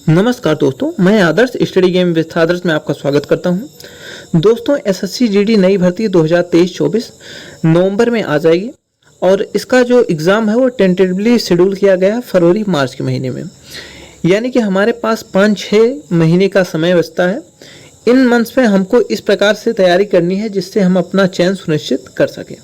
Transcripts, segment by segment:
नमस्कार दोस्तों, मैं आदर्श स्टडी गेम विद आदर्श में आपका स्वागत करता हूं। दोस्तों, एसएससी जीडी नई भर्ती 2023-24 नवंबर में आ जाएगी और इसका जो एग्ज़ाम है वो टेंटेटिवली शेड्यूल किया गया है फरवरी मार्च के महीने में। यानी कि हमारे पास 5-6 महीने का समय बचता है। इन मंथ्स में हमको इस प्रकार से तैयारी करनी है जिससे हम अपना चयन सुनिश्चित कर सकें।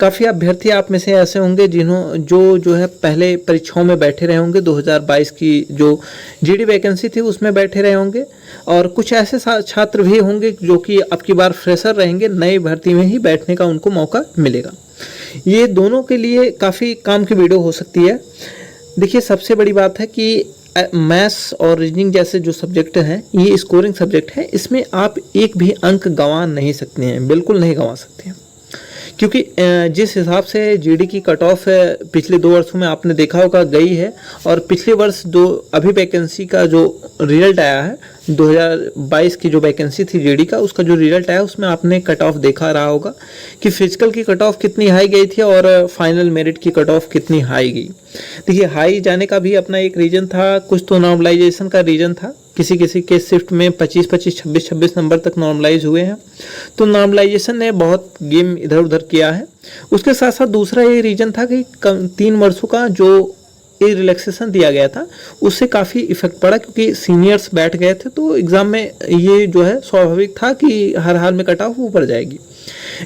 काफ़ी अभ्यर्थी आप में से ऐसे होंगे जो है पहले परीक्षाओं में बैठे रहे होंगे। 2022 की जो जीडी वैकेंसी थी उसमें बैठे रहे होंगे और कुछ ऐसे छात्र भी होंगे जो कि अब की बार फ्रेशर रहेंगे, नई भर्ती में ही बैठने का उनको मौका मिलेगा। ये दोनों के लिए काफ़ी काम की वीडियो हो सकती है। देखिए, सबसे बड़ी बात है कि मैथ्स और रीजनिंग जैसे जो सब्जेक्ट हैं ये स्कोरिंग सब्जेक्ट है, इसमें आप एक भी अंक गंवा नहीं सकते हैं, बिल्कुल नहीं गंवा सकते हैं। क्योंकि जिस हिसाब से जीडी की कट ऑफ पिछले 2 वर्षों में आपने देखा होगा गई है, और पिछले वर्ष जो अभी वैकेंसी का जो रिजल्ट आया है 2022 की जो वैकेंसी थी जीडी का, उसका जो रिजल्ट आया उसमें आपने कट ऑफ देखा रहा होगा कि फिजिकल की कट ऑफ कितनी हाई गई थी और फाइनल मेरिट की कट ऑफ कितनी हाई गई। देखिए, हाई जाने का भी अपना एक रीज़न था, कुछ तो नॉर्मलाइजेशन का रीज़न था। किसी किसी के शिफ्ट में 25-25, 26-26 नंबर तक नॉर्मलाइज हुए हैं, तो नॉर्मलाइजेशन ने बहुत गेम इधर उधर किया है। उसके साथ साथ दूसरा ये रीज़न था कि 3 वर्षों का जो ये रिलैक्सेशन दिया गया था उससे काफ़ी इफेक्ट पड़ा, क्योंकि सीनियर्स बैठ गए थे तो एग्ज़ाम में ये जो है स्वाभाविक था कि हर हाल में कट ऑफ ऊपर जाएगी।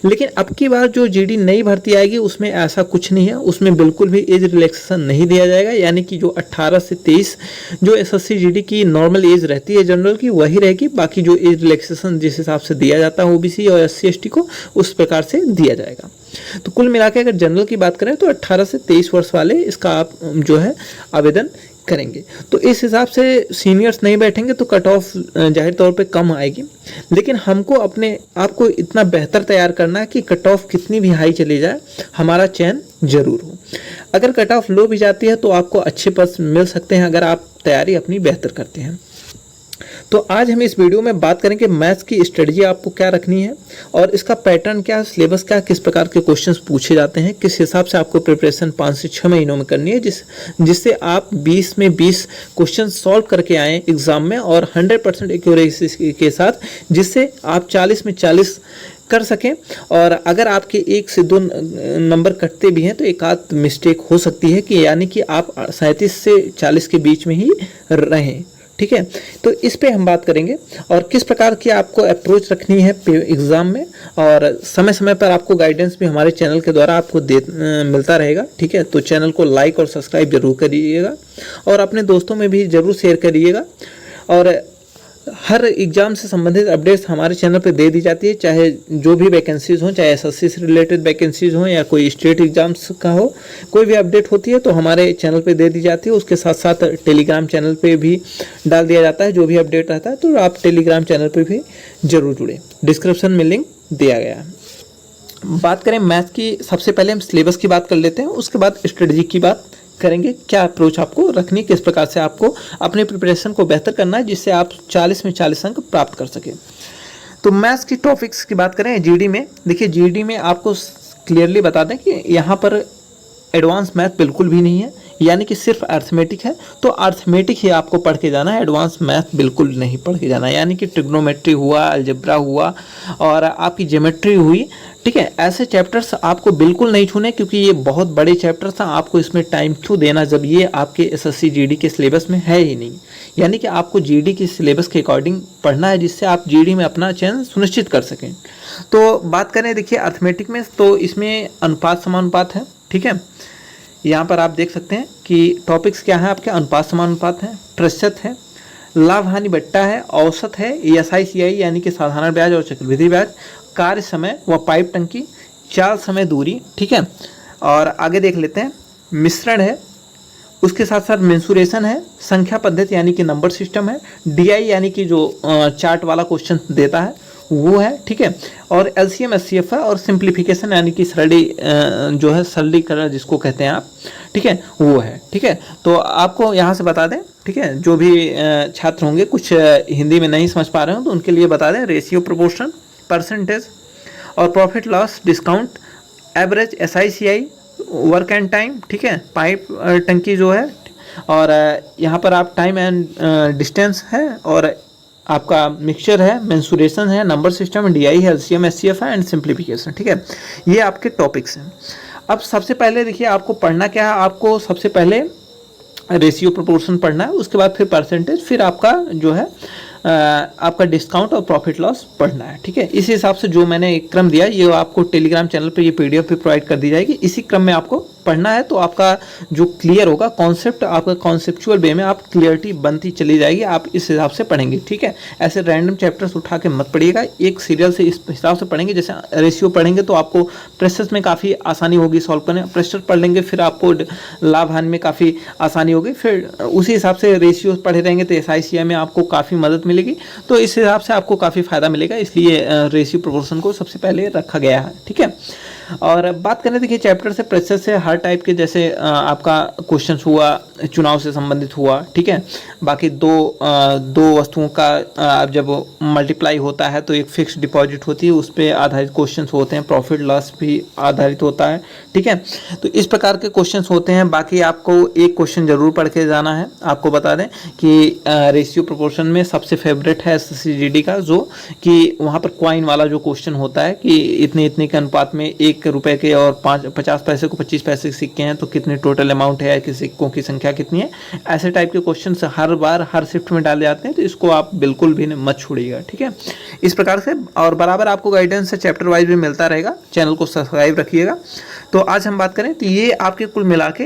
लेकिन अब की बार जो जीडी नई भर्ती आएगी उसमें ऐसा कुछ नहीं है, उसमें बिल्कुल भी एज रिलैक्सेशन नहीं दिया जाएगा। यानी कि जो 18 से 23 जो एसएससी जीडी की नॉर्मल एज रहती है जनरल की, वही रहेगी। बाकी जो एज रिलैक्सेशन जिस हिसाब से दिया जाता है ओबीसी और एससी एसटी को, उस प्रकार से दिया जाएगा। तो कुल मिला के अगर जनरल की बात करें तो 18 से 23 वर्ष वाले इसका आप जो है आवेदन करेंगे। तो इस हिसाब से सीनियर्स नहीं बैठेंगे तो कट ऑफ जाहिर तौर पे कम आएगी। लेकिन हमको अपने आप को इतना बेहतर तैयार करना है कि कट ऑफ कितनी भी हाई चली जाए हमारा चयन जरूर हो। अगर कट ऑफ लो भी जाती है तो आपको अच्छे पद मिल सकते हैं अगर आप तैयारी अपनी बेहतर करते हैं। तो आज हम इस वीडियो में बात करेंगे मैथ्स की स्ट्रेटजी आपको क्या रखनी है और इसका पैटर्न क्या, सिलेबस क्या, किस प्रकार के क्वेश्चंस पूछे जाते हैं, किस हिसाब से आपको प्रिपरेशन 5 से 6 महीनों में करनी है जिससे आप 20 में 20 क्वेश्चन सॉल्व करके आएँ एग्जाम में और 100% एक्यूरेसी के साथ, जिससे आप 40 में 40 कर सकें। और अगर आपके 1 से 2 नंबर कटते भी हैं तो एक आध मिस्टेक हो सकती है कि यानी कि आप 37 से 40 के बीच में ही रहें। ठीक है, तो इस पे हम बात करेंगे और किस प्रकार की आपको अप्रोच रखनी है एग्ज़ाम में, और समय समय पर आपको गाइडेंस भी हमारे चैनल के द्वारा आपको मिलता रहेगा। ठीक है, तो चैनल को लाइक और सब्सक्राइब जरूर करिएगा और अपने दोस्तों में भी ज़रूर शेयर करिएगा। और हर एग्ज़ाम से संबंधित अपडेट्स हमारे चैनल पे दे दी जाती है, चाहे जो भी वैकेंसीज़ हों, चाहे एसएससी से रिलेटेड वैकेंसीज़ हों या कोई स्टेट एग्ज़ाम्स का हो, कोई भी अपडेट होती है तो हमारे चैनल पे दे दी जाती है। उसके साथ साथ टेलीग्राम चैनल पे भी डाल दिया जाता है जो भी अपडेट रहता है, तो आप टेलीग्राम चैनल पर भी ज़रूर जुड़ें। डिस्क्रिप्शन में लिंक दिया गया है। बात करें मैथ्स की, सबसे पहले हम सिलेबस की बात कर लेते हैं, उसके बाद स्ट्रेटजी की बात करेंगे। क्या अप्रोच आपको रखनी, किस प्रकार से आपको अपने प्रिपरेशन को बेहतर करना है जिससे आप 40 में 40 अंक प्राप्त कर सकें। तो मैथ्स की टॉपिक्स की बात करें जीडी में, देखिए जीडी में आपको क्लियरली बता दें कि यहाँ पर एडवांस मैथ बिल्कुल भी नहीं है, यानी कि सिर्फ अर्थमेटिक है। तो अर्थमेटिक ही आपको पढ़ के जाना है, एडवांस मैथ बिल्कुल नहीं पढ़ के जाना है। यानी कि ट्रिग्नोमेट्री हुआ, अलजेब्रा हुआ और आपकी ज्योमेट्री हुई, ठीक है, ऐसे चैप्टर्स आपको बिल्कुल नहीं छूने, क्योंकि ये बहुत बड़े चैप्टर्स हैं। आपको इसमें टाइम क्यों देना जब ये आपके एसएससी जीडी के सिलेबस में है ही नहीं। यानी कि आपको जीडी के सिलेबस के अकॉर्डिंग पढ़ना है जिससे आप जीडी में अपना चयन सुनिश्चित कर सकें। तो बात करें देखिए अर्थमेटिक में, तो इसमें अनुपात समानुपात है। ठीक है, यहाँ पर आप देख सकते हैं कि टॉपिक्स क्या है आपके, अनुपात समानुपात है, प्रतिशत है, लाभ हानि बट्टा है, औसत है, ESI यानी कि साधारण ब्याज और चक्रवृद्धि ब्याज, कार्य समय व पाइप टंकी, चाल समय दूरी। ठीक है, और आगे देख लेते हैं मिश्रण है, उसके साथ साथ मेंसुरेशन है, संख्या पद्धति यानी कि नंबर सिस्टम है, DI यानी कि जो चार्ट वाला क्वेश्चन देता है वो है। ठीक है, और LCM SCF है, और सिंप्लीफिकेशन यानी कि जो है सरलीकरण जिसको कहते हैं आप, ठीक है, वो है। ठीक है, तो आपको यहाँ से बता दें, ठीक है, जो भी छात्र होंगे कुछ हिंदी में नहीं समझ पा रहे हो तो उनके लिए बता दें, रेशियो, प्रोपोर्शन, परसेंटेज और profit loss, discount, average, SICI, work and time, ठीक है, पाइप टंकी जो है, और यहाँ पर आप टाइम एंड डिस्टेंस है, और आपका मिक्सचर है, मेंसुरेशन है, नंबर सिस्टम, डीआई है, एलसीएम, एचसीएफ है एंड सिंप्लीफिकेशन। ठीक है, ये आपके टॉपिक्स हैं। अब सबसे पहले देखिए आपको पढ़ना क्या है, आपको सबसे पहले रेशियो प्रोपोर्शन पढ़ना है, उसके बाद फिर परसेंटेज, फिर आपका जो है आपका डिस्काउंट और प्रॉफिट लॉस पढ़ना है। ठीक है, इस हिसाब से जो मैंने एक क्रम दिया ये आपको टेलीग्राम चैनल पे ये पीडीएफ भी प्रोवाइड कर दी जाएगी, इसी क्रम में आपको पढ़ना है। तो आपका जो क्लियर होगा कॉन्सेप्ट, आपका कॉन्सेप्चुअल वे में आप क्लियरिटी बनती चली जाएगी, आप इस हिसाब से पढ़ेंगे। ठीक है, ऐसे रैंडम चैप्टर्स उठा के मत पढ़िएगा, एक सीरियल से इस हिसाब से पढ़ेंगे। जैसे रेशियो पढ़ेंगे तो आपको प्रेशर्स में काफ़ी आसानी होगी सॉल्व करने, प्रेशर पढ़ लेंगे फिर आपको लाभ हानि में काफ़ी आसानी होगी, फिर उसी हिसाब से रेशियो पढ़े रहेंगे तो एसआईसीआई में आपको काफ़ी मदद मिलेगी। तो इस हिसाब से आपको काफ़ी फायदा मिलेगा, इसलिए रेशियो प्रोपोर्शन को सबसे पहले रखा गया है। ठीक है, और बात करें देखिए चैप्टर से, प्रेशर से हर टाइप के, जैसे आपका क्वेश्चंस हुआ चुनाव से संबंधित हुआ। ठीक है, बाकी दो वस्तुओं का अब जब मल्टीप्लाई होता है तो एक फिक्स डिपॉजिट होती है, उस पर आधारित क्वेश्चंस होते हैं, प्रॉफिट लॉस भी आधारित होता है। ठीक है, तो इस प्रकार के क्वेश्चंस होते हैं। बाकी आपको एक क्वेश्चन जरूर पढ़ के जाना है, आपको बता दें कि रेशियो प्रोपोर्शन में सबसे फेवरेट है एसएससीजीडी का, जो कि वहाँ पर कॉइन वाला जो क्वेश्चन होता है कि इतने इतने के अनुपात में 1 रुपए के और 50 पैसे को 25 पैसे के सिक्के हैं तो कितने टोटल अमाउंट है कि सिक्कों की संख्या कितनी है। ऐसे टाइप के क्वेश्चन हर बार हर शिफ्ट में डाले जाते हैं, तो इसको आप बिल्कुल भी मत छोड़िएगा। ठीक है, इस प्रकार से और बराबर आपको गाइडेंस चैप्टर वाइज भी मिलता रहेगा। चैनल को सब्सक्राइब रखिएगा। तो आज हम बात करें तो ये आपके कुल मिला के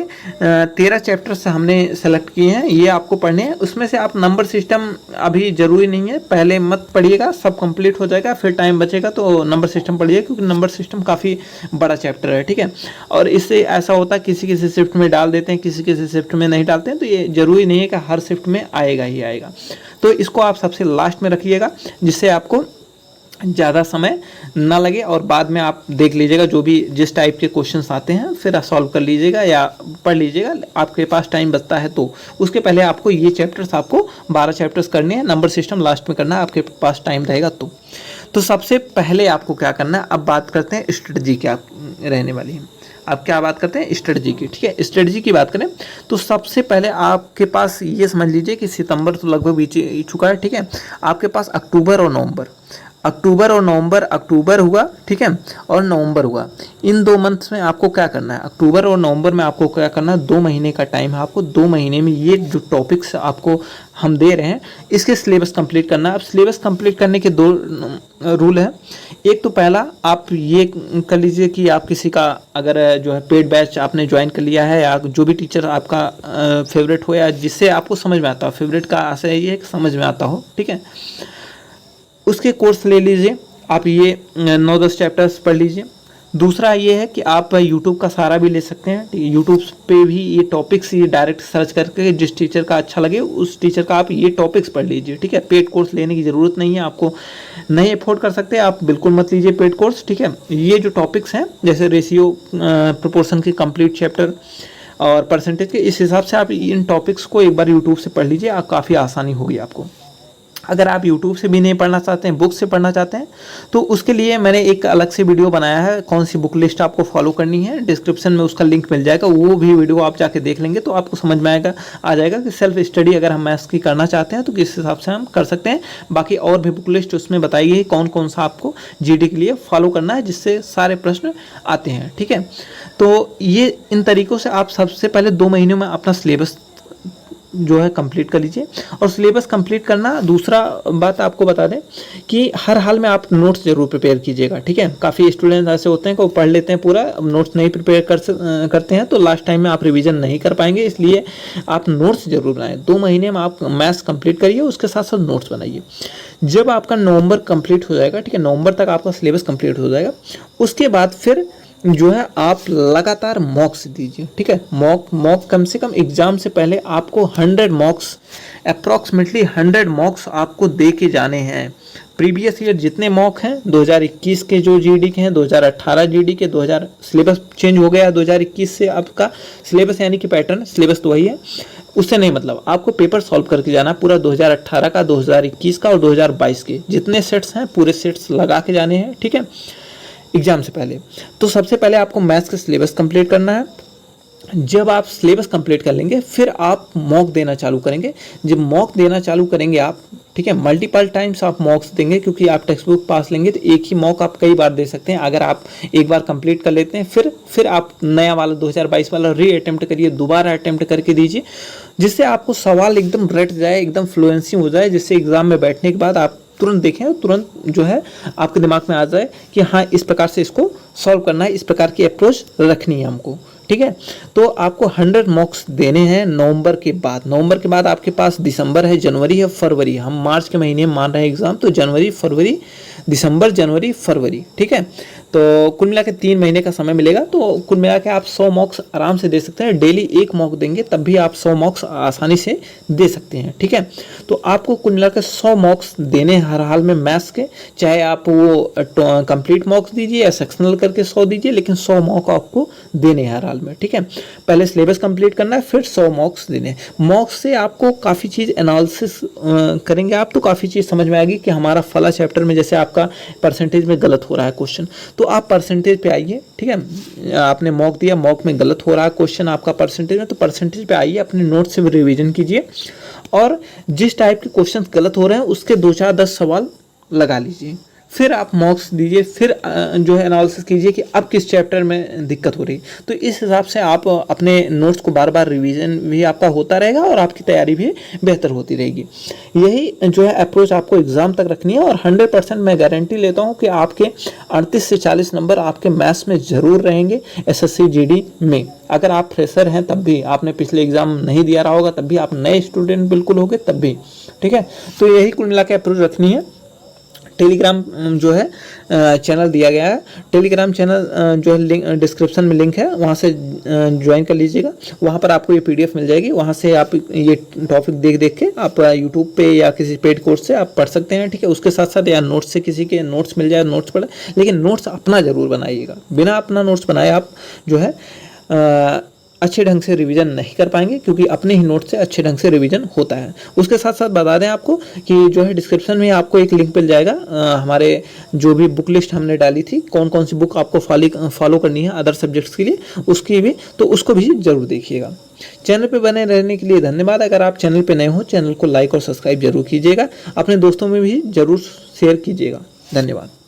13 चैप्टर्स हमने सेलेक्ट किए हैं, ये आपको पढ़ने हैं। उसमें से आप नंबर सिस्टम अभी जरूरी नहीं है, पहले मत पढ़िएगा, सब कंप्लीट हो जाएगा, फिर टाइम बचेगा तो नंबर सिस्टम पढ़िएगा, क्योंकि नंबर सिस्टम काफ़ी बड़ा चैप्टर है। ठीक है, और इससे ऐसा होता है किसी किसी शिफ्ट में डाल देते हैं, किसी किसी शिफ्ट में नहीं डालते हैं, तो ये जरूरी नहीं है कि हर शिफ्ट में आएगा ही आएगा। तो इसको आप सबसे लास्ट में रखिएगा, जिससे आपको ज़्यादा समय ना लगे, और बाद में आप देख लीजिएगा जो भी जिस टाइप के क्वेश्चंस आते हैं फिर आप सॉल्व कर लीजिएगा या पढ़ लीजिएगा, आपके पास टाइम बचता है तो। उसके पहले आपको ये चैप्टर्स, आपको 12 चैप्टर्स करने हैं, नंबर सिस्टम लास्ट में करना है, आपके पास टाइम रहेगा तो सबसे पहले आपको क्या करना है, अब बात करते हैं स्ट्रेटजी क्या रहने वाली है। अब क्या बात करते हैं स्ट्रेटजी की। ठीक है, स्ट्रेटजी की बात करें तो सबसे पहले आपके पास ये समझ लीजिए कि सितंबर तो लगभग बीत चुका है। ठीक है, आपके पास अक्टूबर और नवंबर, अक्टूबर हुआ, ठीक है, और नवंबर हुआ। इन 2 मंथ्स में आपको क्या करना है, अक्टूबर और नवंबर में आपको क्या करना है, 2 महीने का टाइम है आपको। 2 महीने में ये जो टॉपिक्स आपको हम दे रहे हैं इसके सिलेबस कंप्लीट करना है। अब सिलेबस कंप्लीट करने के 2 रूल हैं। एक तो पहला आप ये कर लीजिए कि आप किसी का अगर जो है पेड बैच आपने ज्वाइन कर लिया है, या जो भी टीचर आपका फेवरेट हो या जिससे आपको समझ में आता हो, फेवरेट का आशय ये है कि समझ में आता हो। ठीक है, उसके कोर्स ले लीजिए, आप ये 9-10 चैप्टर्स पढ़ लीजिए। दूसरा ये है कि आप यूट्यूब का सहारा भी ले सकते हैं। यूट्यूब पे भी ये टॉपिक्स ये डायरेक्ट सर्च करके जिस टीचर का अच्छा लगे उस टीचर का आप ये टॉपिक्स पढ़ लीजिए। ठीक है, पेड कोर्स लेने की ज़रूरत नहीं है, आपको नहीं अफोर्ड कर सकते आप बिल्कुल मत लीजिए पेड कोर्स। ठीक है, ये जो टॉपिक्स हैं जैसे रेशियो प्रोपोर्शन की कंप्लीट चैप्टर और परसेंटेज के, इस हिसाब से आप इन टॉपिक्स को एक बार यूट्यूब से पढ़ लीजिए, काफ़ी आसानी होगी आपको। अगर आप YouTube से भी नहीं पढ़ना चाहते हैं, बुक से पढ़ना चाहते हैं, तो उसके लिए मैंने एक अलग से वीडियो बनाया है, कौन सी बुक लिस्ट आपको फॉलो करनी है, डिस्क्रिप्शन में उसका लिंक मिल जाएगा, वो भी वीडियो आप जाके देख लेंगे तो आपको समझ में आ जाएगा कि सेल्फ स्टडी अगर हम मैथ्स की करना चाहते हैं तो किस हिसाब से हम कर सकते हैं। बाकी और भी बुक लिस्ट उसमें बताई है कौन कौन सा आपको GD के लिए फॉलो करना है, जिससे सारे प्रश्न आते हैं। ठीक है, तो ये इन तरीक़ों से आप सबसे पहले 2 महीनों में अपना सिलेबस जो है कंप्लीट कर लीजिए। और सिलेबस कंप्लीट करना, दूसरा बात आपको बता दें कि हर हाल में आप नोट्स जरूर प्रिपेयर कीजिएगा। ठीक है, काफ़ी स्टूडेंट्स ऐसे होते हैं कि वो पढ़ लेते हैं पूरा, नोट्स नहीं प्रिपेयर करते हैं तो लास्ट टाइम में आप रिवीजन नहीं कर पाएंगे, इसलिए आप नोट्स जरूर बनाएं। 2 महीने में आप मैथ्स कंप्लीट करिए, उसके साथ साथ नोट्स बनाइए। जब आपका नवंबर कंप्लीट हो जाएगा, ठीक है, नवंबर तक आपका सिलेबस कंप्लीट हो जाएगा, उसके बाद फिर जो है आप लगातार मॉक्स दीजिए। ठीक है, मॉक कम से कम एग्जाम से पहले आपको 100 मॉक्स, अप्रॉक्सीमेटली 100 मॉक्स आपको दे के जाने हैं। प्रीवियस ईयर जितने मॉक हैं 2021 के जो GD के हैं, 2018 GD के, 2000 सिलेबस चेंज हो गया 2021 से, आपका सिलेबस यानी कि पैटर्न, सिलेबस तो वही है, उससे नहीं मतलब, आपको पेपर सॉल्व करके जाना पूरा 2018 का, 2021 का और 2022 के जितने सेट्स हैं पूरे सेट्स लगा के जाने हैं। ठीक है, एग्जाम से पहले तो सबसे पहले आपको मैथ्स का सिलेबस कंप्लीट करना है। जब आप सिलेबस कंप्लीट कर लेंगे फिर आप मॉक देना चालू करेंगे। जब मॉक देना चालू करेंगे आप, ठीक है, मल्टीपल टाइम्स आप मॉक्स देंगे, क्योंकि आप टेक्स्ट बुक पास लेंगे तो एक ही मॉक आप कई बार दे सकते हैं। अगर आप एक बार कंप्लीट कर लेते हैं फिर आप नया वाला 2022 वाला री अटेम्प्ट करिए, दोबारा अटेम्प्ट करके दीजिए, जिससे आपको सवाल एकदम रट जाए, एकदम फ्लुएंसी हो जाए, जिससे एग्जाम में बैठने के बाद आप तुरंत देखें और तुरंत जो है आपके दिमाग में आ जाए कि हाँ इस प्रकार से इसको सॉल्व करना है, इस प्रकार की अप्रोच रखनी है हमको। ठीक है, तो आपको 100 मॉक्स देने हैं नवंबर के बाद। नवंबर के बाद आपके पास दिसंबर है, जनवरी है, फरवरी। हम मार्च के महीने में मान रहे हैं एग्जाम, तो जनवरी, फरवरी, दिसंबर, जनवरी, फरवरी। ठीक है, तो कुल मिला के 3 महीने का समय मिलेगा। तो कुल मिला के आप 100 मॉक्स आराम से दे सकते हैं। डेली एक मॉक देंगे तब भी आप 100 मॉक्स आसानी से दे सकते हैं। ठीक है, तो आपको कुल मिला के 100 मॉक्स देने हर हाल में मैथ्स के, चाहे आप वो कंप्लीट मॉक्स दीजिए या सेक्शनल करके 100 दीजिए, लेकिन 100 मॉक आपको देने हर हाल में। ठीक है, पहले सिलेबस कंप्लीट करना है, फिर 100 मॉक्स देने। मॉक्स से आपको काफ़ी चीज़ एनालिसिस करेंगे आप, तो काफ़ी चीज़ समझ में आएगी कि हमारा फला चैप्टर में जैसे आपका परसेंटेज में गलत हो रहा है क्वेश्चन, तो आप परसेंटेज पे आइए। ठीक है, आपने मॉक दिया, मॉक में गलत हो रहा है क्वेश्चन आपका परसेंटेज में, तो परसेंटेज पे आइए, अपने नोट से भी रिवीजन कीजिए और जिस टाइप के क्वेश्चन गलत हो रहे हैं उसके 2-4-10 सवाल लगा लीजिए। फिर आप मॉक्स दीजिए, फिर जो है एनालिसिस कीजिए कि अब किस चैप्टर में दिक्कत हो रही। तो इस हिसाब से आप अपने नोट्स को बार बार रिवीजन भी आपका होता रहेगा और आपकी तैयारी भी बेहतर होती रहेगी। यही जो है अप्रोच आपको एग्जाम तक रखनी है और 100% मैं गारंटी लेता हूँ कि आपके 38 से 40 नंबर आपके मैथ्स में ज़रूर रहेंगे SSC GD में। अगर आप फ्रेशर हैं तब भी, आपने पिछले एग्जाम नहीं दिया रहा होगा तब भी, आप नए स्टूडेंट बिल्कुल होंगे तब भी। ठीक है, तो यही कुल मिला के अप्रोच रखनी है। टेलीग्राम जो है चैनल दिया गया है, टेलीग्राम चैनल जो है लिंक डिस्क्रिप्शन में लिंक है, वहाँ से ज्वाइन कर लीजिएगा। वहाँ पर आपको ये PDF मिल जाएगी, वहाँ से आप ये टॉपिक देख के आप यूट्यूब पे या किसी पेड कोर्स से आप पढ़ सकते हैं। ठीक है, उसके साथ साथ या नोट्स से किसी के नोट्स मिल जाए, नोट्स पढ़े, लेकिन नोट्स अपना ज़रूर बनाइएगा। बिना अपना नोट्स बनाए आप जो है अच्छे ढंग से रिवीजन नहीं कर पाएंगे, क्योंकि अपने ही नोट से अच्छे ढंग से रिवीजन होता है। उसके साथ साथ बता दें आपको कि जो है डिस्क्रिप्शन में आपको एक लिंक मिल जाएगा, हमारे जो भी बुक लिस्ट हमने डाली थी, कौन कौन सी बुक आपको फॉलो करनी है अदर सब्जेक्ट्स के लिए, उसकी भी, तो उसको भी जरूर देखिएगा। चैनल पे बने रहने के लिए धन्यवाद। अगर आप चैनल पे नए हो, चैनल को लाइक और सब्सक्राइब जरूर कीजिएगा, अपने दोस्तों में भी जरूर शेयर कीजिएगा। धन्यवाद।